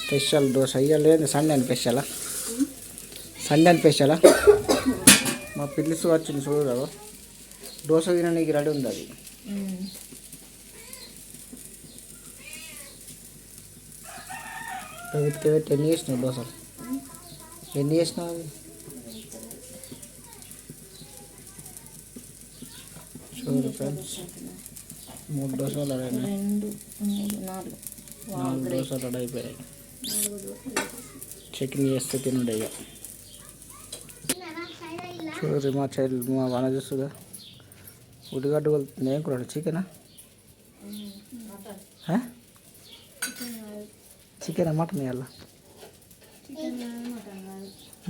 Special dosa ఇవ్వలేదు. Sunday అని స్పెషలా, Sunday అని స్పెషలా. మా పిల్లిసు వచ్చింది చూడరావు. దోశ తినడానికి రెడీ ఉంది అది. పెట్టి ఎన్ని చేసినావు దోశలు? ఎన్ని చేసినావు అవి? చూడు ఫ్రెండ్స్, 3 దోశలు రెడీ అయినాయి. 4 దోశలు రెడీ అయిపోయాయి. చట్నీ చేస్తే తినుడే ఇక. చూడు మా చైల్డ్ మా వన చూస్తుందా, ఉడిగడ్డ కొలుతుంది. ఏం కూర? చికెనా? చికెనా మటన్ ఇవ్వాల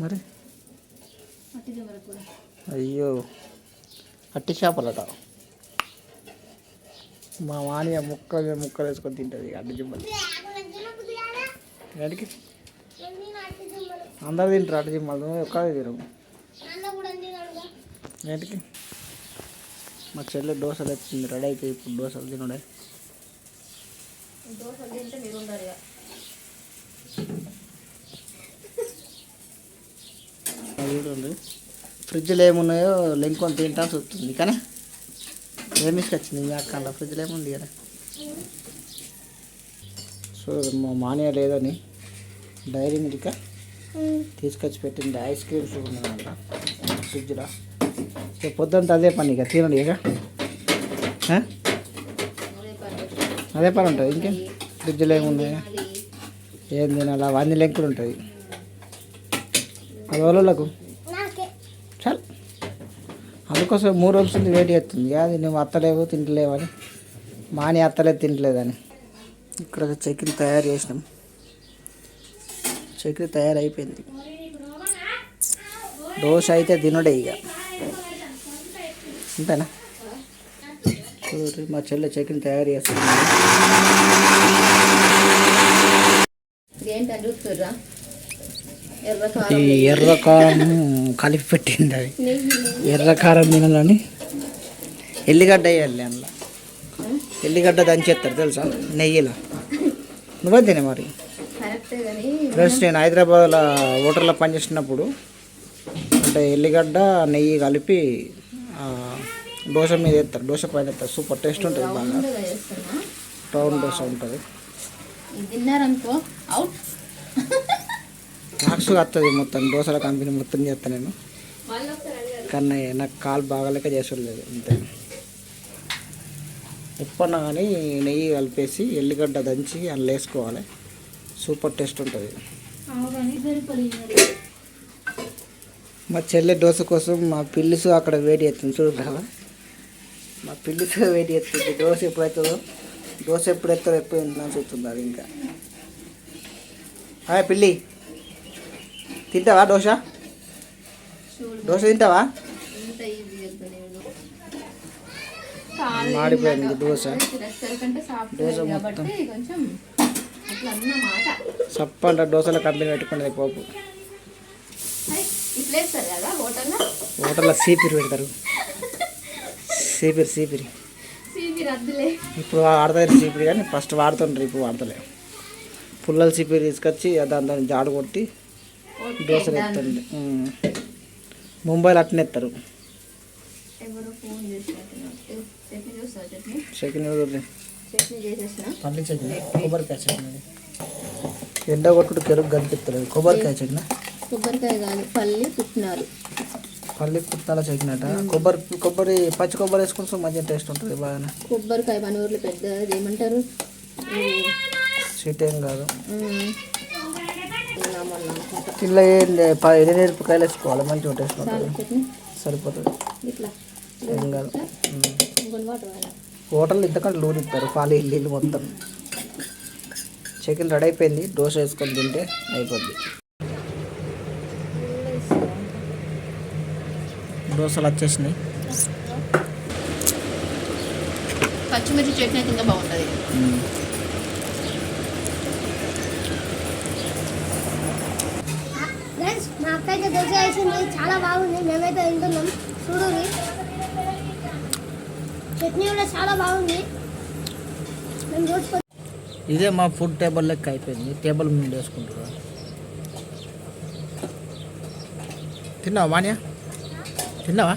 మరి? అయ్యో, అట్టి చేపలట. మా వాణి ముక్కలు వేసుకొని తింటుంది అడ్డు జిమ్మలు. ఎడికి అందరు తింటారు అడ్డు జిమ్మలు, ఒక్కడే తినము. ఏంటికి మా చెల్లె దోశలు వచ్చింది, రెడీ అయిపోయి ఇప్పుడు దోశలు తినడే. చూడండి, ఫ్రిడ్జ్లో ఏమున్నాయో లెంకొని తింటా చూస్తుంది. కానీ ఏం తీసుకొచ్చింది మీ అక్క? ఫ్రిడ్జ్లో ఏముంది కదా. సో మా మానియా లేదని డైరీ మిల్క్ తీసుకొచ్చి పెట్టింది. ఐస్ క్రీమ్స్ ఉన్నాయంట ఫ్రిడ్జ్లో. సో పొద్దుంతా అదే పని ఇక, తినండి ఇక. అదే పని ఉంటుంది. ఇంకేం ఫ్రిడ్జ్లో ఏమున్నాయి, ఏం తినాలి, అవన్నీ లెంకులు ఉంటుంది. అది వాళ్ళకు చాలు. అందుకోసం 3 రోజులు వెయిట్ చేస్తుంది. అది నువ్వు అత్తలేవు తింటలేవు అని, మాని అత్తలేదు తింటలేదని. ఇక్కడ చక్కెర తయారు చేసినాం. చక్కెర తయారైపోయింది. దోశ అయితే తినడే ఇక, అంతేనా? మా చెల్లె చక్కెర తయారు చేస్తుంది. ఈ ఎర్రకారం కలిపి పెట్టింది. అది ఎర్రకారం తినాలని ఎల్లిగడ్డ వేయాలి. అందులో ఎల్లిగడ్డ దంచేస్తారు తెలుసా, నెయ్యిలో. నువ్వే తినే మరి. ఫ్రెండ్స్, నేను హైదరాబాద్లో హోటల్లో పనిచేసినప్పుడు అంటే ఎల్లిగడ్డ నెయ్యి కలిపి దోశ మీద వేస్తారు, దోశ పైన వేస్తారు. సూపర్ టేస్ట్ ఉంటుంది. బాగా రౌండ్ దోశ ఉంటుంది. నాకు వస్తుంది మొత్తం దోశల కంపెనీ మొత్తం చేస్తాను నేను. కానీ నాకు కాలు బాగాలేక చేసలేదు అంతే. ఎప్పుడన్నా కానీ నెయ్యి కలిపేసి ఎల్లిగడ్డ దంచి అందులో వేసుకోవాలి. సూపర్ టేస్ట్ ఉంటుంది. మా చెల్లె దోశ కోసం మా పిల్లిసు అక్కడ వెయిట్ చేస్తుంది. చూడరా, మా పిల్లిసు వెయిట్ చేస్తుంది. దోశ ఎప్పుడవుతుందో, దోశ ఎప్పుడు ఎత్తారో ఎప్పుడు తింటున్నా చూస్తుంది అది. ఇంకా హాయ్ పిల్లి, తింటావా దోశ? దోశ తింటావా? మాడిపోయింది దోశ. దోశ మొత్తం సప్పంట. దోశల కంపెనీ పెట్టుకునేది పోపు. హోటల్లో సీపిరి పెడతారు. సీపిరి ఇప్పుడు వాడతారు సీపిరి, కానీ ఫస్ట్ వాడుతుంటారు, ఇప్పుడు వాడతలే. పుల్లల సీపిరి తీసుకొచ్చి దాని జాడు కొట్టి దోశలు ఎత్తండి. ముంబైలో అట్నే ఎత్తారు. చట్నీ పల్లి చట్నీ, కొబ్బరికాయ చట్నీ. ఎండ కొట్టుడు పెరుగు కనిపిస్తారు. కొబ్బరికాయ చట్నీ, కొబ్బరికాయ కాదు, పల్లి పుట్నాలు. పల్లి పుట్నాల చట్నీ అట. కొబ్బరి పచ్చి కొబ్బరి వేసుకుంటే మంచిగా టేస్ట్ ఉంటుంది బాగా. కొబ్బరికాయ మన ఊర్లో పెద్ద ఏమంటారు, స్వీట్ ఏం కాదు. ఇలా ఎండుమిరపకాయలు వేసుకోవాలి, మంచిగా టేస్ట్ ఉంటుంది. సరిపోతుంది, ఏం కాదు. హోటల్ ఇంతకంటే లూన్ ఇస్తారు. పాలు ఇల్లు మొత్తం. చికెన్ రెడీ అయిపోయింది. దోశ వేసుకొని తింటే అయిపోద్ది. దోశలు వచ్చేసినాయి. పచ్చిమిర్చి చట్నీ అయితే ఇంకా బాగుంటుంది. మా అక్క అయితే దోశ వేసింది, చాలా బాగుంది. మేమైతే తింటున్నాం. చూడండి, చట్నీ కూడా చాలా బాగుంది. మేము ఇదే మా ఫుడ్ టేబుల్ లెక్క అయిపోయింది. టేబుల్ ముందు వేసుకుంటారు. తిన్నావా మాన్యా? తిన్నావా?